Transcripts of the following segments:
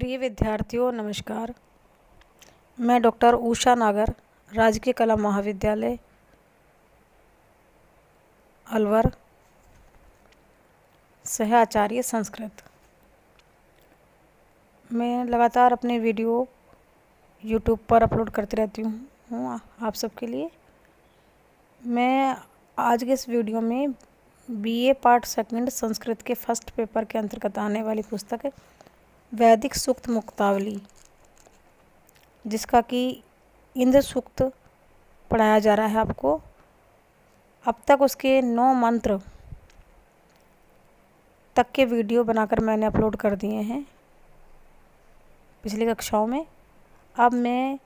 प्रिय विद्यार्थियों नमस्कार। मैं डॉक्टर उषा नागर, राजकीय कला महाविद्यालय अलवर, सह आचार्य संस्कृत। मैं लगातार अपने वीडियो यूट्यूब पर अपलोड करती रहती हूँ आप सबके लिए। मैं आज के इस वीडियो में बीए पार्ट सेकंड संस्कृत के फर्स्ट पेपर के अंतर्गत आने वाली पुस्तक है वैदिक सूक्त मुक्तावली, जिसका कि इंद्र सूक्त पढ़ाया जा रहा है आपको। अब तक उसके 9 मंत्र तक के वीडियो बनाकर मैंने अपलोड कर दिए हैं पिछली कक्षाओं में। अब मैं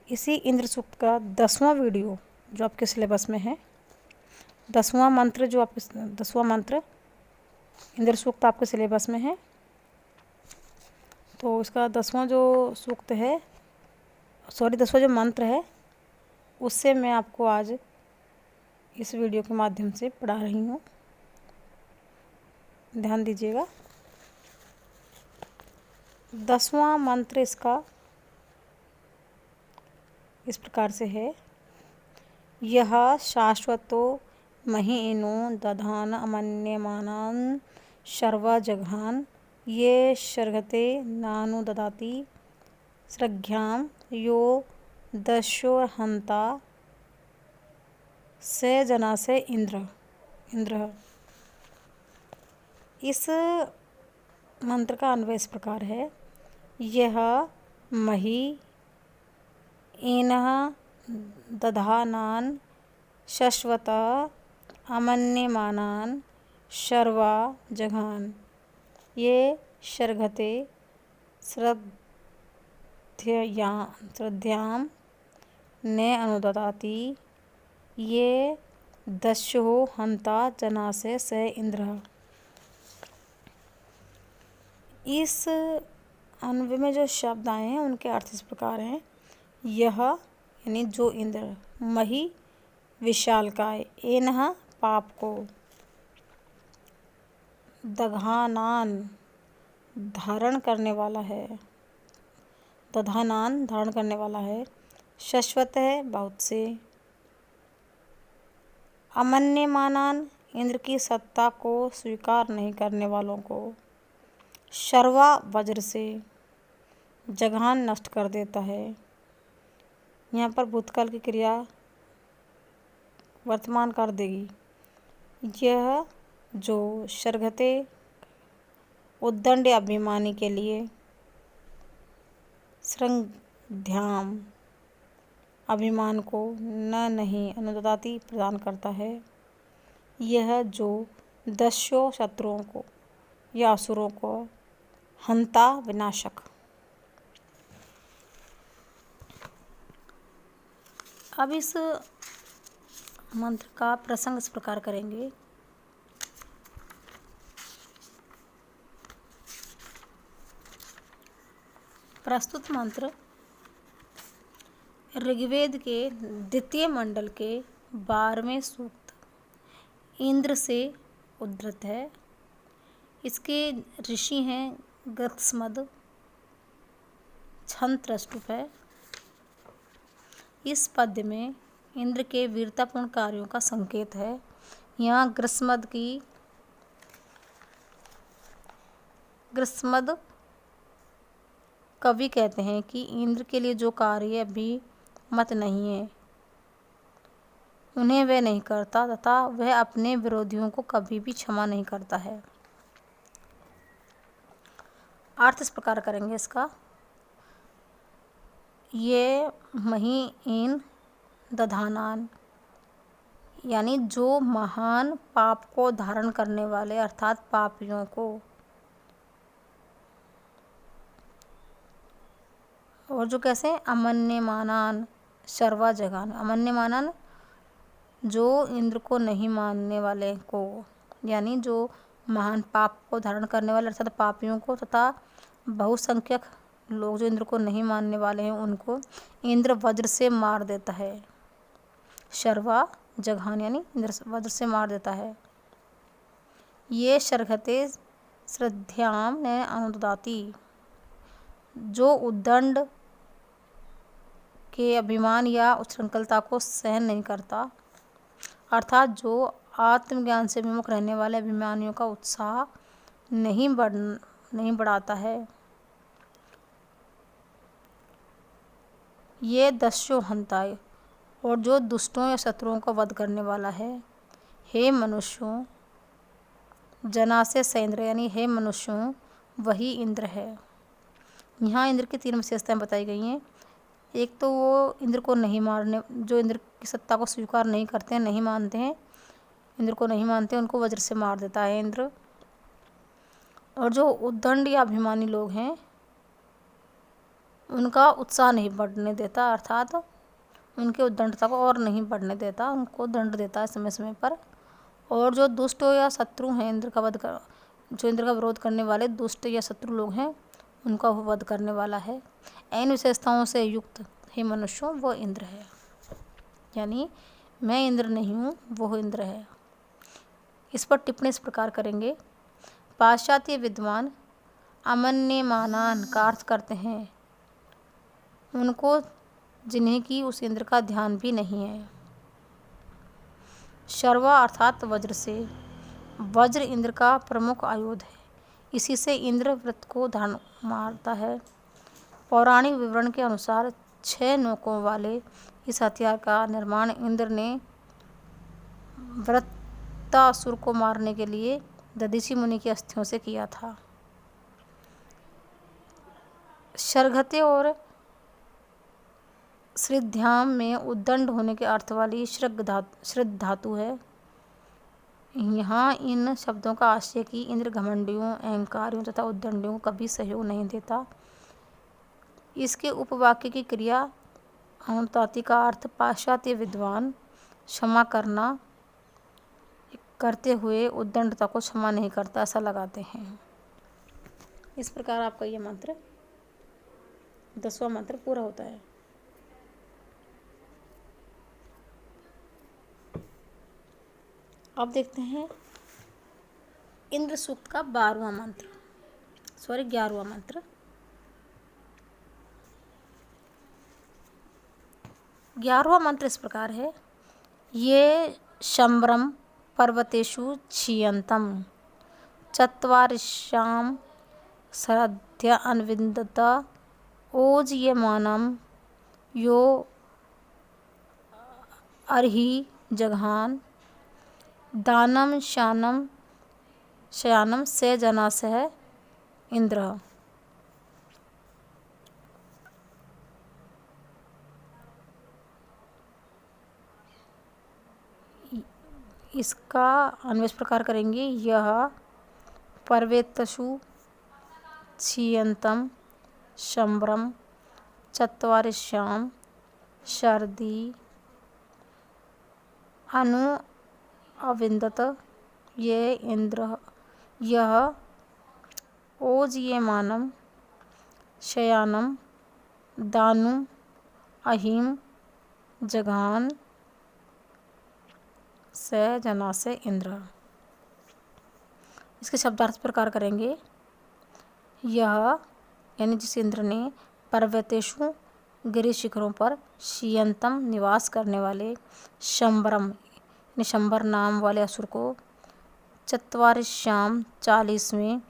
इसी इंद्र सूक्त का 10वां वीडियो जो आपके सिलेबस में है, 10वां मंत्र जो आपके 10वां मंत्र इंद्र सूक्त आपके सिलेबस में है, तो इसका 10वां जो सूक्त है 10वां जो मंत्र है उससे मैं आपको आज इस वीडियो के माध्यम से पढ़ा रही हूँ। ध्यान दीजिएगा। 10वां मंत्र इसका इस प्रकार से है। यह शाश्वतो महीनो दधान अमन्यमानान् शर्वा जघान ये शर्घते नानु ददाति स्रघ्याम यो दस्यो हंता से जना से इंद्र। इस मंत्र का अन्वय इस प्रकार है। यह मही एनः दधानान शश्वत अमन्यमानान शर्वा जघान ये शर्घते श्रद्धायां ने अनुददाति ये दस्यो हंता जना से इंद्र। इस अन्वय में जो शब्द आए हैं उनके अर्थ इस प्रकार हैं। यह यानी जो इंद्र, मही विशालकाय, एनह पाप को, दघानान धारण करने वाला है, दधानान धारण करने वाला है, शाश्वत है बहुत से, अमन्यमानान इंद्र की सत्ता को स्वीकार नहीं करने वालों को, शर्वा वज्र से जघान नष्ट कर देता है। यहाँ पर भूतकाल की क्रिया वर्तमान कर देगी। यह जो शर्घते उद्दंड अभिमानी के लिए, श्रद्धायाम अभिमान को, न नहीं अनुददाति प्रदान करता है। यह जो दस्यो शत्रुओं को या असुरों को, हंता विनाशक। अब इस मंत्र का प्रसंग इस प्रकार करेंगे। प्रस्तुत मंत्र ऋग्वेद के द्वितीय मंडल के 12वें सूक्त इंद्र से उद्धृत है। इसके ऋषि हैं गृत्समद, छंद त्रष्टुप है। इस पद्य में इंद्र के वीरतापूर्ण कार्यों का संकेत है। यहाँ गृत्समद कवि कहते हैं कि इंद्र के लिए जो कार्य अभी मत नहीं है उन्हें वह नहीं करता तथा वह अपने विरोधियों को कभी भी क्षमा नहीं करता है। अर्थ इस प्रकार करेंगे इसका। ये महीन दधानान यानी जो महान पाप को धारण करने वाले अर्थात पापियों को, और जो कैसे अमन्यमानान शर्वा जघान, अमन्यमानान जो इंद्र को नहीं मानने वाले को, यानी जो महान पाप को धारण करने वाले अर्थात पापियों को, तथा बहुसंख्यक लोग जो इंद्र को नहीं मानने वाले हैं उनको इंद्र वज्र से मार देता है। शर्वा जघान यानी इंद्र वज्र से मार देता है। ये शर्घते श्रद्धायाम ने अनुददाति जो उद्दंड के अभिमान या उच्छृंखलता को सहन नहीं करता, अर्थात जो आत्मज्ञान से विमुख रहने वाले अभिमानियों का उत्साह नहीं बढ़ाता है। ये दस्यो हंताय, और जो दुष्टों या शत्रुओं का वध करने वाला है। हे मनुष्यों, जनासे स इंद्र, यानी हे मनुष्यों वही इंद्र है। यहाँ इंद्र की 3 विशेषताएं बताई गई हैं। एक तो वो इंद्र को नहीं मारने, जो इंद्र की सत्ता को स्वीकार नहीं करते हैं, नहीं मानते हैं, इंद्र को नहीं मानते, उनको वज्र से मार देता है इंद्र। और जो उद्दंड या अभिमानी लोग हैं उनका उत्साह नहीं बढ़ने देता, अर्थात उनके उद्दंडता को और नहीं बढ़ने देता, उनको दंड देता है समय समय पर। और जो दुष्ट या शत्रु हैं, जो इंद्र का विरोध करने वाले दुष्ट या शत्रु लोग हैं, उनका वो वध करने वाला है। इन विशेषताओं से युक्त हे मनुष्यों वो इंद्र है, यानी मैं इंद्र नहीं हूँ, वो इंद्र है। इस पर टिप्पणी इस प्रकार करेंगे। पाश्चात्य विद्वान अमन्यमानान का अर्थ करते हैं उनको जिन्हें कि उस इंद्र का ध्यान भी नहीं है। शर्वा अर्थात वज्र से, वज्र इंद्र का प्रमुख आयुध है, इसी से इंद्र वृत्त को मारता है। पौराणिक विवरण के अनुसार 6 नोकों वाले इस हथियार का निर्माण इंद्र ने वृत्तासुर को मारने के लिए दधीचि मुनि की अस्थियों से किया था। शर्घते और श्रीध्याम में उद्दंड होने के अर्थ वाली श्रद्ध धातु है। यहाँ इन शब्दों का आशय कि इंद्र घमंडियों, अहंकारियों तथा उद्दंडियों को कभी सहयोग नहीं देता। इसके उपवाक्य की क्रिया अनुताति का अर्थ पाश्चात्य विद्वान क्षमा करते हुए उद्दंडता को क्षमा नहीं करता, ऐसा लगाते हैं। इस प्रकार आपका ये मंत्र 10वां मंत्र पूरा होता है। अब देखते हैं इंद्र सूक्त का 11वां मंत्र, 11वां मंत्र। 11वां मंत्र इस प्रकार है। ये शंबरम पर्वतेषु क्षीयन्तम चत्वारिश्यां श्रद्ध्या अन्विन्दता ओजयमानं यो अर्हि जघान दानम शयानम से जनासह इंद्र। इसका अन्वय प्रकार करेंगे। यह पर्वतेषु क्षीयन्तम शंबरम चत्वारिश्यां शरदी अनु अविन्दत ये इंद्र। यह ओजयमानं शयानं दानुम् अहिं जघान से जनासे इंद्र। इसके शब्दार्थ प्रकार करेंगे। यह यानी जिस इंद्र ने पर्वतेषु गिरि शिखरों पर क्षीयन्तम निवास करने वाले शंबरम शंबर नाम वाले असुर को चत्वारिश्याम 40वें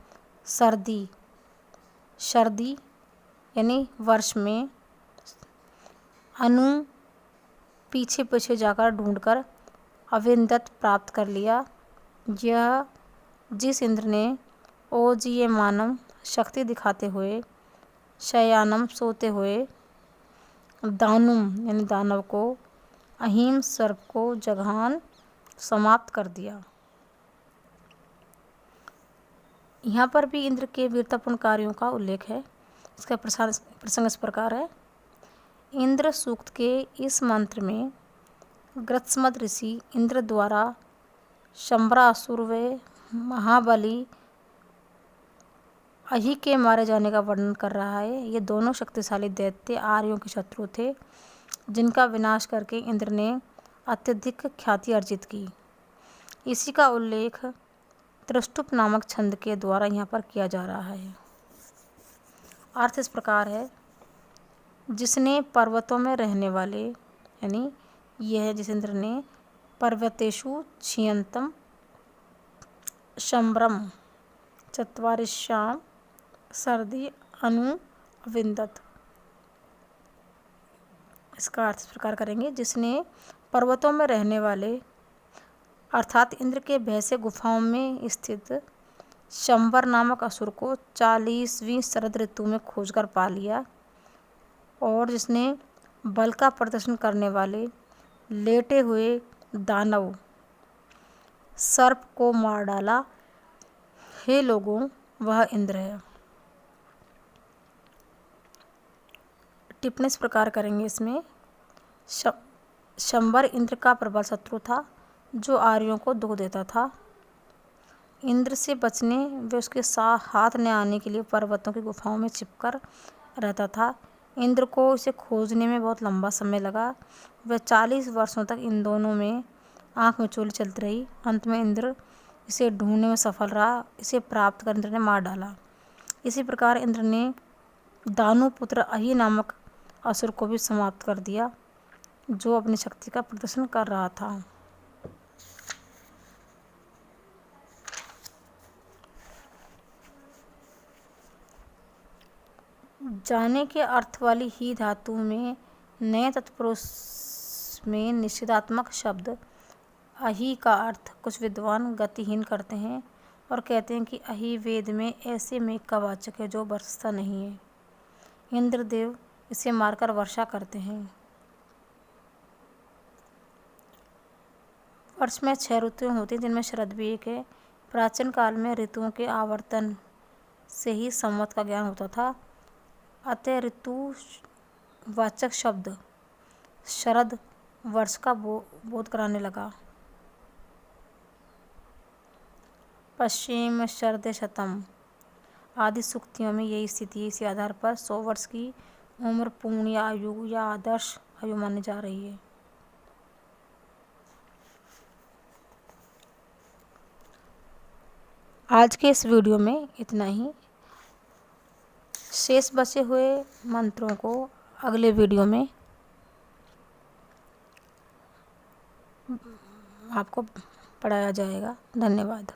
शरदी यानी वर्ष में अनु पीछे पीछे जाकर ढूंढकर अविन्दत प्राप्त कर लिया। यह जिस इंद्र ने ओजयमानं शक्ति दिखाते हुए, शयानम सोते हुए, दानुम यानी दानव को, अहिम सर्प को जघान समाप्त कर दिया। यहाँ पर भी इंद्र के वीरतापूर्ण कार्यों का उल्लेख है। इसका प्रसंग इस प्रकार है। इंद्र सूक्त के इस मंत्र में गृत्समद ऋषि इंद्र द्वारा शंबरासुर व महाबली अहि के मारे जाने का वर्णन कर रहा है। ये दोनों शक्तिशाली दैत्य आर्यों के शत्रु थे, जिनका विनाश करके इंद्र ने अत्यधिक ख्याति अर्जित की। इसी का उल्लेख त्रिष्टुप नामक छंद के द्वारा यहाँ पर किया जा रहा है। अर्थ इस प्रकार है, जिसने पर्वतों में रहने वाले, यानी यह जिस इंद्र ने पर्वतेषु क्षीयन्तम शंबरम चत्वारिश्याम सर्दी अनु अविंदत। इसका अर्थ इस प्रकार करेंगे, जिसने पर्वतों में रहने वाले अर्थात इंद्र के भय से गुफाओं में स्थित शंबर नामक असुर को 40वीं शरद ऋतु में खोजकर पा लिया, और जिसने बल का प्रदर्शन करने वाले लेटे हुए दानव सर्प को मार डाला। हे लोगों, वह इंद्र है। टिप्पणी इस प्रकार करेंगे इसमें, शंबर इंद्र का प्रबल शत्रु था जो आर्यों को दुख देता था। इंद्र से बचने वे उसके हाथ न आने के लिए पर्वतों की गुफाओं में छिपकर रहता था। इंद्र को इसे खोजने में बहुत लंबा समय लगा। वह 40 वर्षों तक इन दोनों में आँख मिचौली चलती रही। अंत में इंद्र इसे ढूंढने में सफल रहा। इसे प्राप्त कर इंद्र ने मार डाला। इसी प्रकार इंद्र ने दानुपुत्र अहि नामक असुर को भी समाप्त कर दिया, जो अपनी शक्ति का प्रदर्शन कर रहा था। जाने के अर्थ वाली ही धातु में नए तत्पुरुष में निषेधात्मक शब्द अहि का अर्थ कुछ विद्वान गतिहीन करते हैं और कहते हैं कि अहि वेद में ऐसे मेघ का वाचक है जो बरसता नहीं है। इंद्रदेव इसे मारकर वर्षा करते हैं। वर्ष में 6 ऋतुएं होती हैं, जिनमें शरद भी एक है। प्राचीन काल में ऋतुओं के आवर्तन से ही संवत का ज्ञान होता था, अतः ऋतुवाचक शब्द शरद वर्ष का बोध कराने लगा। पश्चिम शरद शतम आदि सूक्तियों में यही स्थिति है। इसी आधार पर 100 वर्ष की उम्र पूर्ण आयु या आदर्श आयु मानी जा रही है। आज के इस वीडियो में इतना ही। शेष बचे हुए मंत्रों को अगले वीडियो में आपको पढ़ाया जाएगा। धन्यवाद।